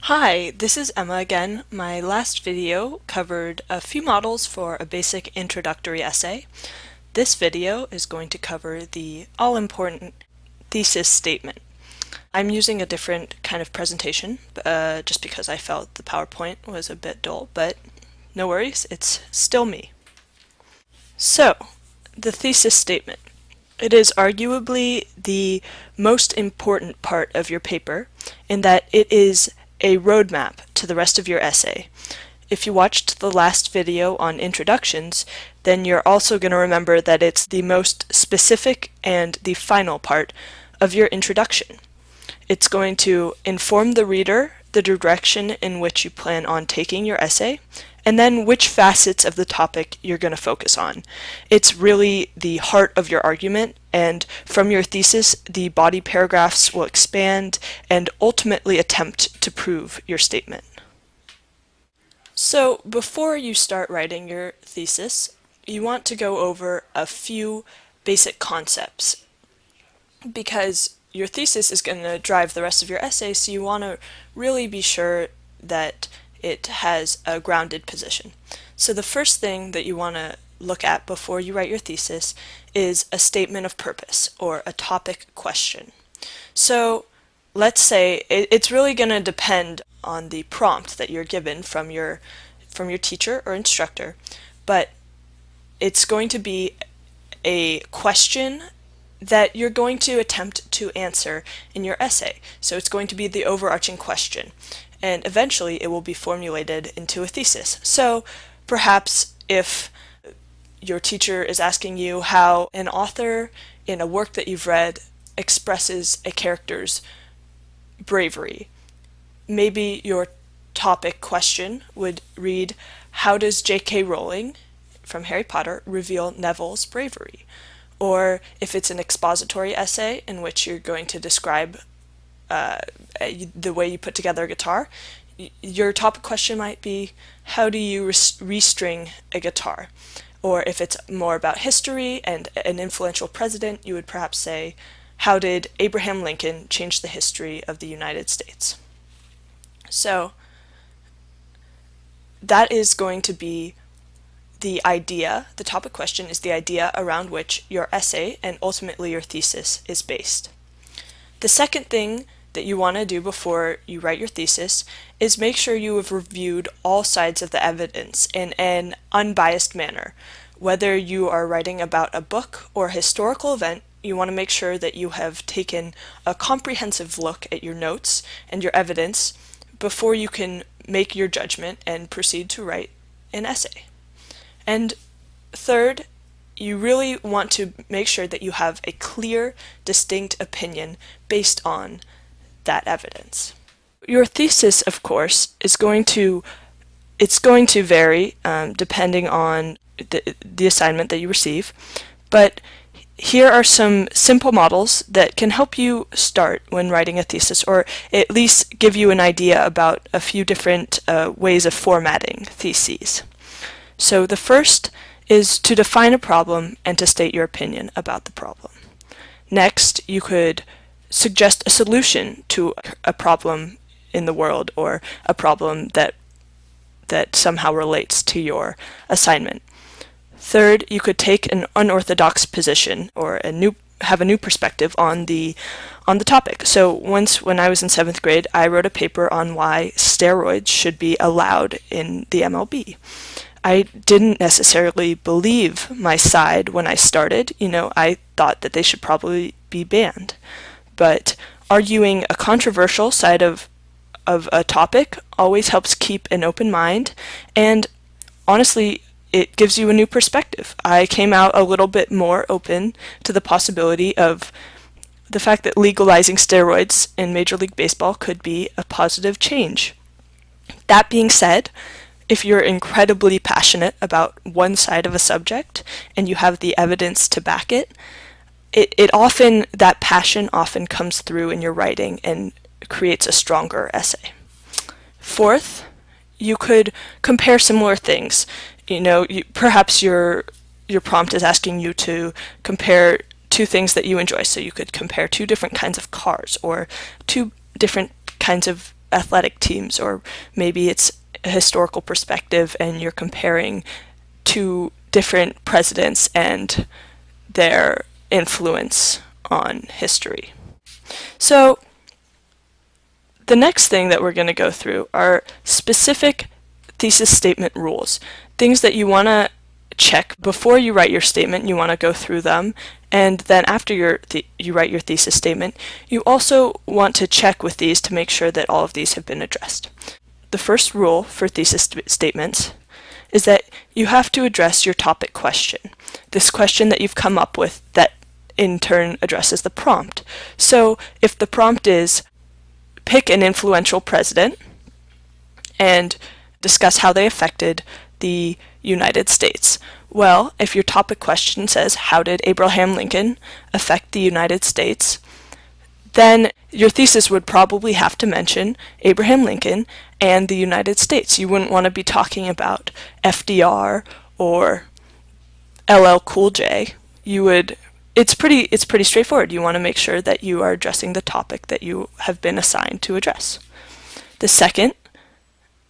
Hi, this is Emma again. My last video covered a few models for a basic introductory essay. This video is going to cover the all-important thesis statement. I'm using a different kind of presentation just because I felt the PowerPoint was a bit dull, but no worries, it's still me. So, the thesis statement. It is arguably the most important part of your paper in that it is a roadmap to the rest of your essay. If you watched the last video on introductions, then you're also going to remember that it's the most specific and the final part of your introduction. It's going to inform the reader the direction in which you plan on taking your essay, and then which facets of the topic you're going to focus on. It's really the heart of your argument, and from your thesis, the body paragraphs will expand and ultimately attempt to prove your statement. So before you start writing your thesis, you want to go over a few basic concepts, because your thesis is going to drive the rest of your essay, so you want to really be sure that it has a grounded position. So the first thing that you want to look at before you write your thesis is a statement of purpose, or a topic question. So let's say it's really going to depend on the prompt that you're given from your teacher or instructor, but it's going to be a question that you're going to attempt to answer in your essay. So it's going to be the overarching question, and eventually it will be formulated into a thesis. So perhaps if your teacher is asking you how an author in a work that you've read expresses a character's bravery, maybe your topic question would read, how does J.K. Rowling from Harry Potter reveal Neville's bravery? Or if it's an expository essay in which you're going to describe the way you put together a guitar, your topic question might be, how do you restring a guitar? Or if it's more about history and an influential president, you would perhaps say, how did Abraham Lincoln change the history of the United States? So that is going to be the idea. The topic question is the idea around which your essay and ultimately your thesis is based. The second thing that you want to do before you write your thesis is make sure you have reviewed all sides of the evidence in an unbiased manner. Whether you are writing about a book or a historical event, you want to make sure that you have taken a comprehensive look at your notes and your evidence before you can make your judgment and proceed to write an essay. And third, you really want to make sure that you have a clear, distinct opinion based on that evidence. Your thesis, of course, is going to vary depending on the assignment that you receive, but here are some simple models that can help you start when writing a thesis, or at least give you an idea about a few different ways of formatting theses. So the first is to define a problem and to state your opinion about the problem. Next, you could suggest a solution to a problem in the world, or a problem that somehow relates to your assignment. Third, you could take an unorthodox position, or have a new perspective on the topic. So once, when I was in 7th grade, I wrote a paper on why steroids should be allowed in the MLB. I didn't necessarily believe my side when I started. I thought that they should probably be banned. But arguing a controversial side of a topic always helps keep an open mind, and honestly, it gives you a new perspective. I came out a little bit more open to the possibility of the fact that legalizing steroids in Major League Baseball could be a positive change. That being said, if you're incredibly passionate about one side of a subject and you have the evidence to back it, that passion often comes through in your writing and creates a stronger essay. Fourth, you could compare similar things. Perhaps your prompt is asking you to compare two things that you enjoy, so you could compare two different kinds of cars, or two different kinds of athletic teams, or maybe it's a historical perspective and you're comparing two different presidents and their influence on history. So the next thing that we're going to go through are specific thesis statement rules, things that you want to check before you write your statement. You want to go through them, and then after you write your thesis statement, you also want to check with these to make sure that all of these have been addressed. The first rule for thesis statements is that you have to address your topic question, this question that you've come up with that in turn addresses the prompt. So if the prompt is pick an influential president and discuss how they affected the United States. Well, if your topic question says, how did Abraham Lincoln affect the United States? Then your thesis would probably have to mention Abraham Lincoln and the United States. You wouldn't want to be talking about FDR or LL Cool J. It's pretty straightforward. You want to make sure that you are addressing the topic that you have been assigned to address. The second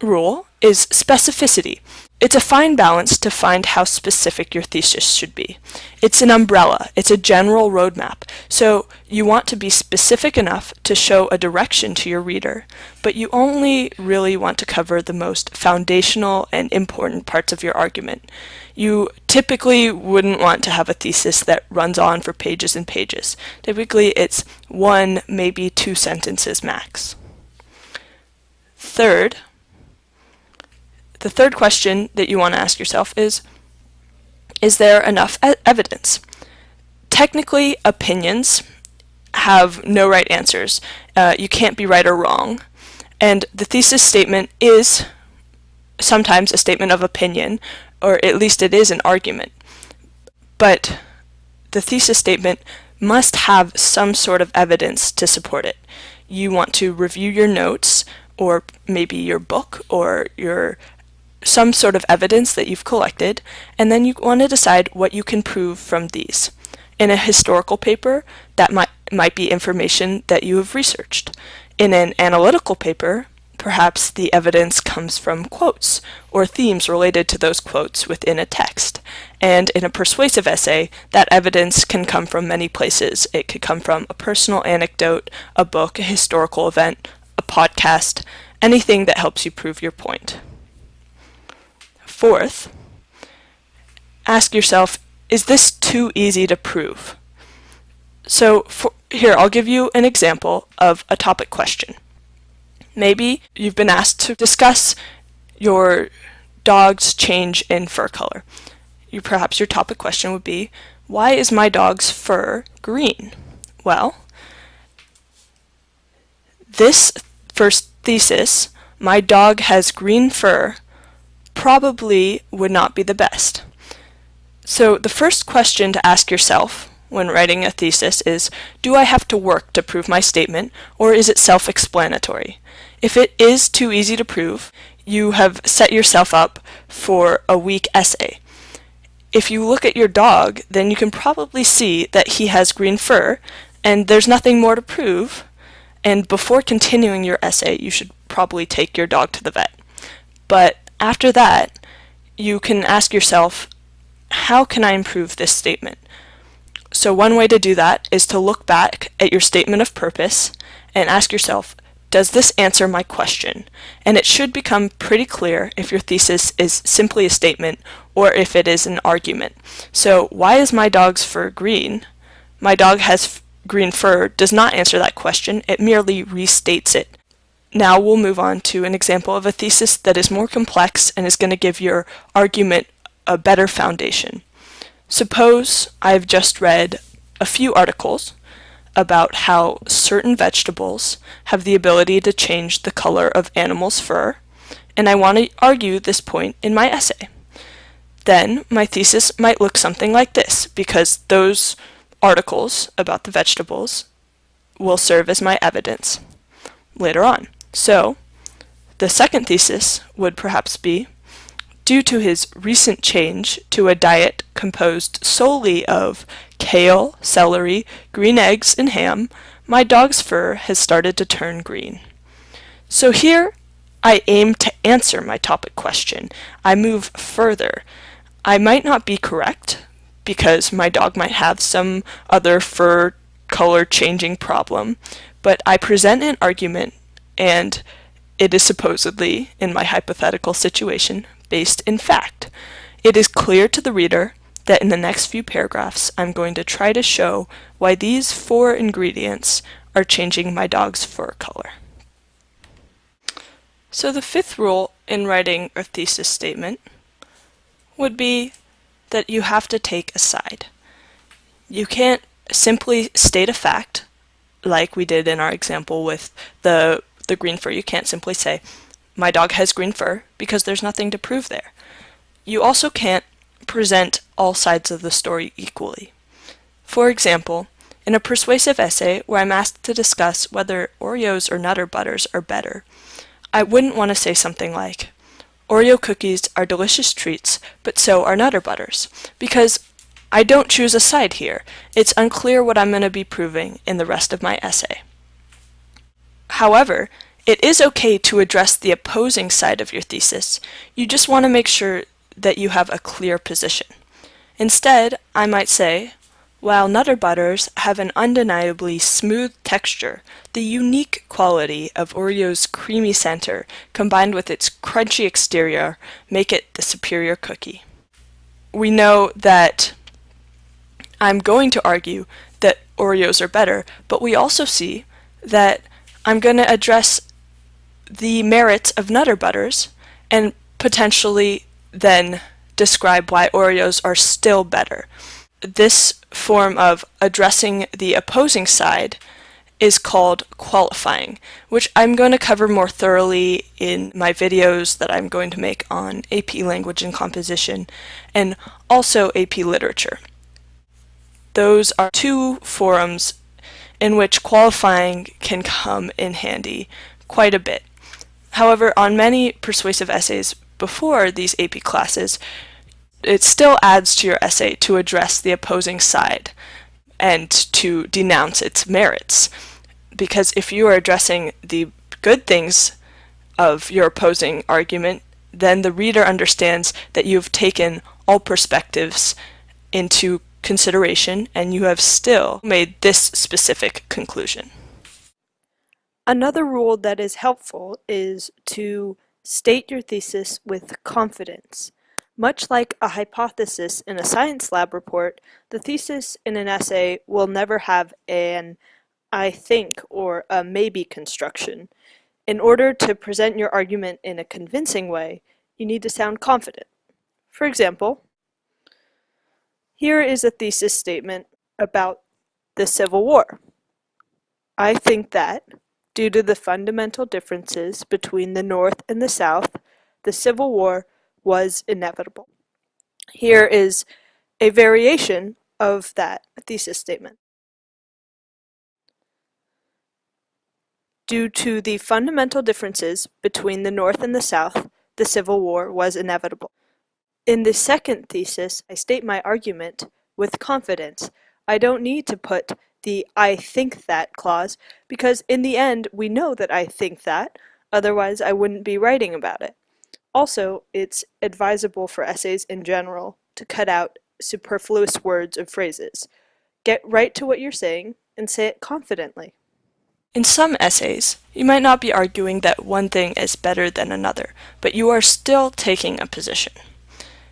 rule is specificity. It's a fine balance to find how specific your thesis should be. It's an umbrella. It's a general roadmap. So you want to be specific enough to show a direction to your reader, but you only really want to cover the most foundational and important parts of your argument. You typically wouldn't want to have a thesis that runs on for pages and pages. Typically it's 1, maybe 2 sentences max. The third question that you want to ask yourself is there enough evidence? Technically, opinions have no right answers. You can't be right or wrong. And the thesis statement is sometimes a statement of opinion, or at least it is an argument. But the thesis statement must have some sort of evidence to support it. You want to review your notes, or maybe your book, or some sort of evidence that you've collected, and then you want to decide what you can prove from these. In a historical paper, that might be information that you have researched. In an analytical paper, perhaps the evidence comes from quotes or themes related to those quotes within a text. And in a persuasive essay, that evidence can come from many places. It could come from a personal anecdote, a book, a historical event, a podcast, anything that helps you prove your point. Fourth, ask yourself, is this too easy to prove? So here, I'll give you an example of a topic question. Maybe you've been asked to discuss your dog's change in fur color. Perhaps your topic question would be, why is my dog's fur green? Well, this first thesis, my dog has green fur, probably would not be the best. So the first question to ask yourself when writing a thesis is, do I have to work to prove my statement, or is it self-explanatory? If it is too easy to prove, you have set yourself up for a weak essay. If you look at your dog, then you can probably see that he has green fur, and there's nothing more to prove, and before continuing your essay, you should probably take your dog to the vet. But after that, you can ask yourself, how can I improve this statement? So one way to do that is to look back at your statement of purpose and ask yourself, does this answer my question? And it should become pretty clear if your thesis is simply a statement or if it is an argument. So why is my dog's fur green? My dog has green fur does not answer that question, it merely restates it. Now we'll move on to an example of a thesis that is more complex and is going to give your argument a better foundation. Suppose I've just read a few articles about how certain vegetables have the ability to change the color of animals' fur, and I want to argue this point in my essay. Then my thesis might look something like this, because those articles about the vegetables will serve as my evidence later on. So, the second thesis would perhaps be, due to his recent change to a diet composed solely of kale, celery, green eggs, and ham, my dog's fur has started to turn green. So here, I aim to answer my topic question. I move further. I might not be correct, because my dog might have some other fur color changing problem, but I present an argument, and it is supposedly, in my hypothetical situation, based in fact. It is clear to the reader that in the next few paragraphs I'm going to try to show why these 4 ingredients are changing my dog's fur color. So the 5th rule in writing a thesis statement would be that you have to take a side. You can't simply state a fact, like we did in our example with the green fur. You can't simply say, my dog has green fur, because there's nothing to prove there. You also can't present all sides of the story equally. For example, in a persuasive essay where I'm asked to discuss whether Oreos or Nutter Butters are better, I wouldn't want to say something like, Oreo cookies are delicious treats, but so are Nutter Butters, because I don't choose a side here. It's unclear what I'm going to be proving in the rest of my essay. However, it is okay to address the opposing side of your thesis. You just want to make sure that you have a clear position. Instead, I might say, while Nutter Butters have an undeniably smooth texture, the unique quality of Oreo's creamy center combined with its crunchy exterior make it the superior cookie. We know that I'm going to argue that Oreos are better, but we also see that I'm going to address the merits of Nutter Butters and potentially then describe why Oreos are still better. This form of addressing the opposing side is called qualifying, which I'm going to cover more thoroughly in my videos that I'm going to make on AP Language and Composition and also AP Literature. Those are 2 forums in which qualifying can come in handy quite a bit. However, on many persuasive essays before these AP classes, it still adds to your essay to address the opposing side and to denounce its merits. Because if you are addressing the good things of your opposing argument, then the reader understands that you've taken all perspectives into consideration and you have still made this specific conclusion. Another rule that is helpful is to state your thesis with confidence. Much like a hypothesis in a science lab report, the thesis in an essay will never have an I think or a maybe construction. In order to present your argument in a convincing way, you need to sound confident. For example, here is a thesis statement about the Civil War. I think that, due to the fundamental differences between the North and the South, the Civil War was inevitable. Here is a variation of that thesis statement. Due to the fundamental differences between the North and the South, the Civil War was inevitable. In the second thesis, I state my argument with confidence. I don't need to put the I think that clause, because in the end we know that I think that, otherwise I wouldn't be writing about it. Also, it's advisable for essays in general to cut out superfluous words or phrases. Get right to what you're saying and say it confidently. In some essays, you might not be arguing that one thing is better than another, but you are still taking a position.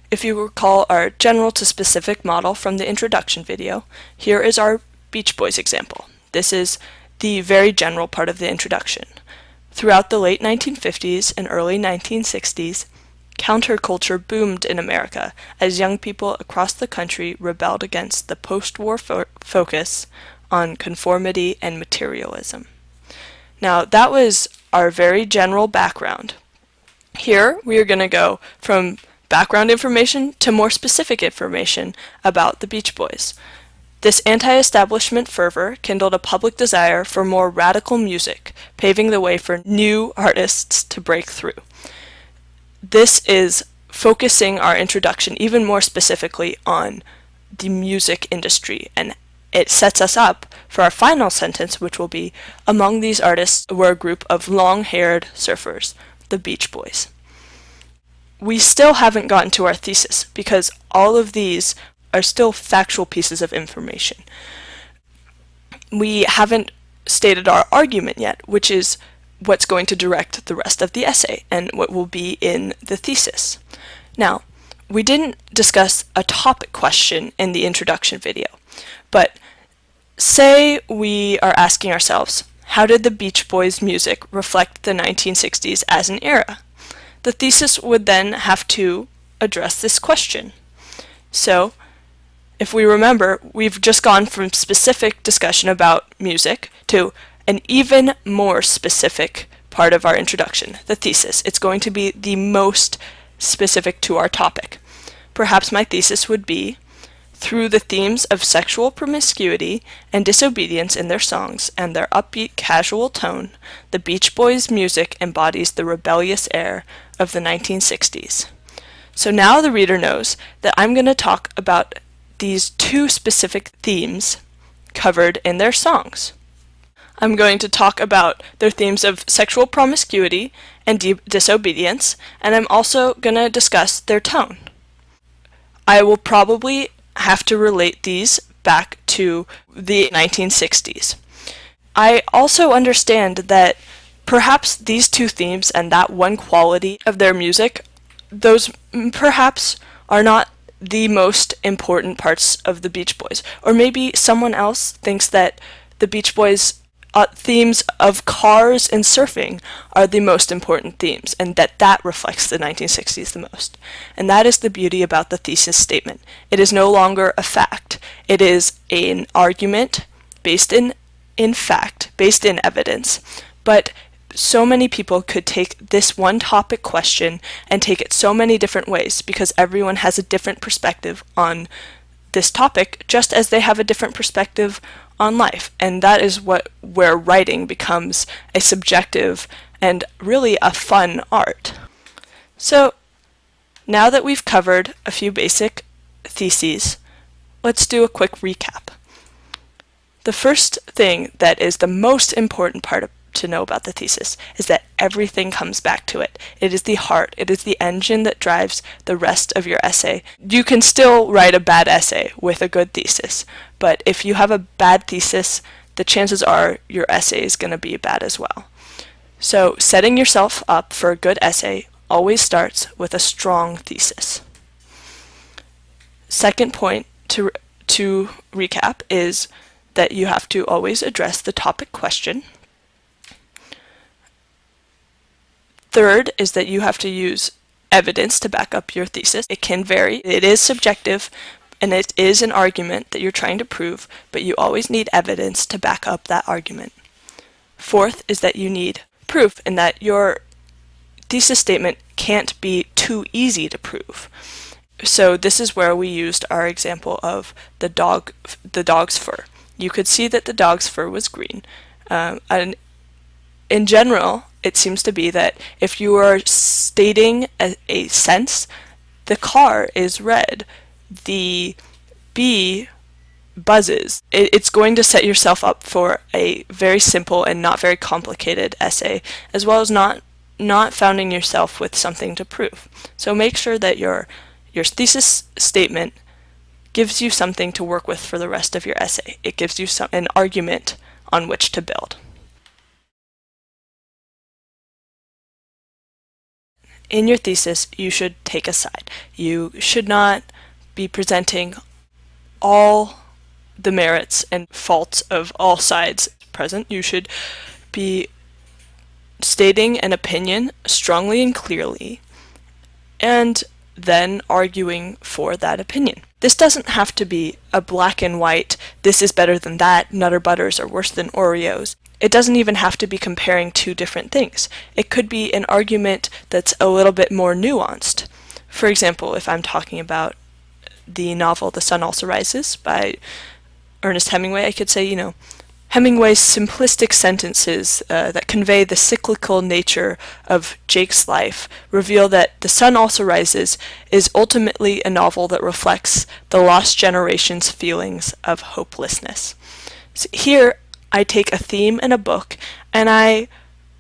If you recall our general to specific model from the introduction video, here is our Beach Boys example. This is the very general part of the introduction. Throughout the late 1950s and early 1960s, counterculture boomed in America as young people across the country rebelled against the post-war focus on conformity and materialism. Now, that was our very general background. Here, we are going to go from background information to more specific information about the Beach Boys. This anti-establishment fervor kindled a public desire for more radical music, paving the way for new artists to break through. This is focusing our introduction even more specifically on the music industry and it sets us up for our final sentence, which will be, among these artists were a group of long-haired surfers, the Beach Boys. We still haven't gotten to our thesis because all of these are still factual pieces of information. We haven't stated our argument yet, which is what's going to direct the rest of the essay and what will be in the thesis. Now, we didn't discuss a topic question in the introduction video, but say we are asking ourselves, how did the Beach Boys' music reflect the 1960s as an era? The thesis would then have to address this question. So, if we remember, we've just gone from specific discussion about music to an even more specific part of our introduction, the thesis. It's going to be the most specific to our topic. Perhaps my thesis would be, through the themes of sexual promiscuity and disobedience in their songs and their upbeat casual tone, the Beach Boys' music embodies the rebellious air of the 1960s. So now the reader knows that I'm going to talk about these two specific themes covered in their songs. I'm going to talk about their themes of sexual promiscuity and disobedience, and I'm also going to discuss their tone. I will probably have to relate these back to the 1960s. I also understand that perhaps these two themes and that one quality of their music, those perhaps are not the most important parts of the Beach Boys. Or maybe someone else thinks that the Beach Boys' themes of cars and surfing are the most important themes, and that reflects the 1960s the most. And that is the beauty about the thesis statement. It is no longer a fact. It is an argument based in fact, based in evidence, but so many people could take this one topic question and take it so many different ways because everyone has a different perspective on this topic, just as they have a different perspective on life. And that is where writing becomes a subjective and really a fun art. So now that we've covered a few basic theses, let's do a quick recap. The first thing that is the most important part to know about the thesis is that everything comes back to it. It is the heart, it is the engine that drives the rest of your essay. You can still write a bad essay with a good thesis, but if you have a bad thesis, the chances are your essay is going to be bad as well. So setting yourself up for a good essay always starts with a strong thesis. Second point to recap is that you have to always address the topic question. Third is that you have to use evidence to back up your thesis. It can vary. It is subjective, and it is an argument that you're trying to prove, but you always need evidence to back up that argument. Fourth is that you need proof, and that your thesis statement can't be too easy to prove. So this is where we used our example of the dog's fur. You could see that the dog's fur was green. And in general, it seems to be that if you are stating a sense, the car is red, the bee buzzes. It's going to set yourself up for a very simple and not very complicated essay, as well as not founding yourself with something to prove. So make sure that your thesis statement gives you something to work with for the rest of your essay. It gives you an argument on which to build. In your thesis, you should take a side. You should not be presenting all the merits and faults of all sides present. You should be stating an opinion strongly and clearly, and then arguing for that opinion. This doesn't have to be a black and white, this is better than that, Nutter Butters are worse than Oreos. It doesn't even have to be comparing two different things. It could be an argument that's a little bit more nuanced. For example, if I'm talking about the novel The Sun Also Rises by Ernest Hemingway, I could say, Hemingway's simplistic sentences that convey the cyclical nature of Jake's life reveal that The Sun Also Rises is ultimately a novel that reflects the lost generation's feelings of hopelessness. So here, I take a theme in a book and I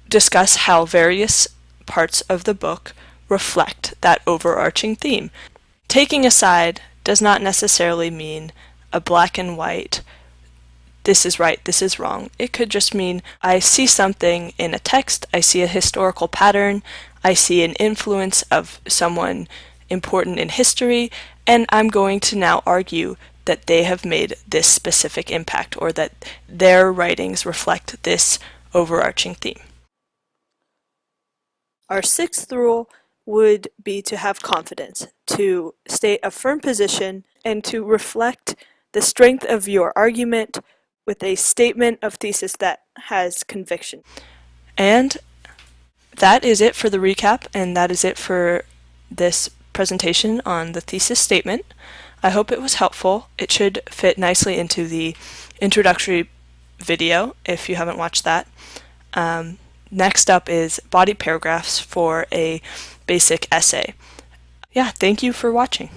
discuss how various parts of the book reflect that overarching theme. Taking a side does not necessarily mean a black and white, this is right, this is wrong. It could just mean I see something in a text, I see a historical pattern, I see an influence of someone important in history, and I'm going to now argue that they have made this specific impact or that their writings reflect this overarching theme. Our sixth rule would be to have confidence, to state a firm position, and to reflect the strength of your argument with a statement of thesis that has conviction. And that is it for the recap, and that is it for this presentation on the thesis statement. I hope it was helpful. It should fit nicely into the introductory video if you haven't watched that. Next up is body paragraphs for a basic essay. Yeah, thank you for watching.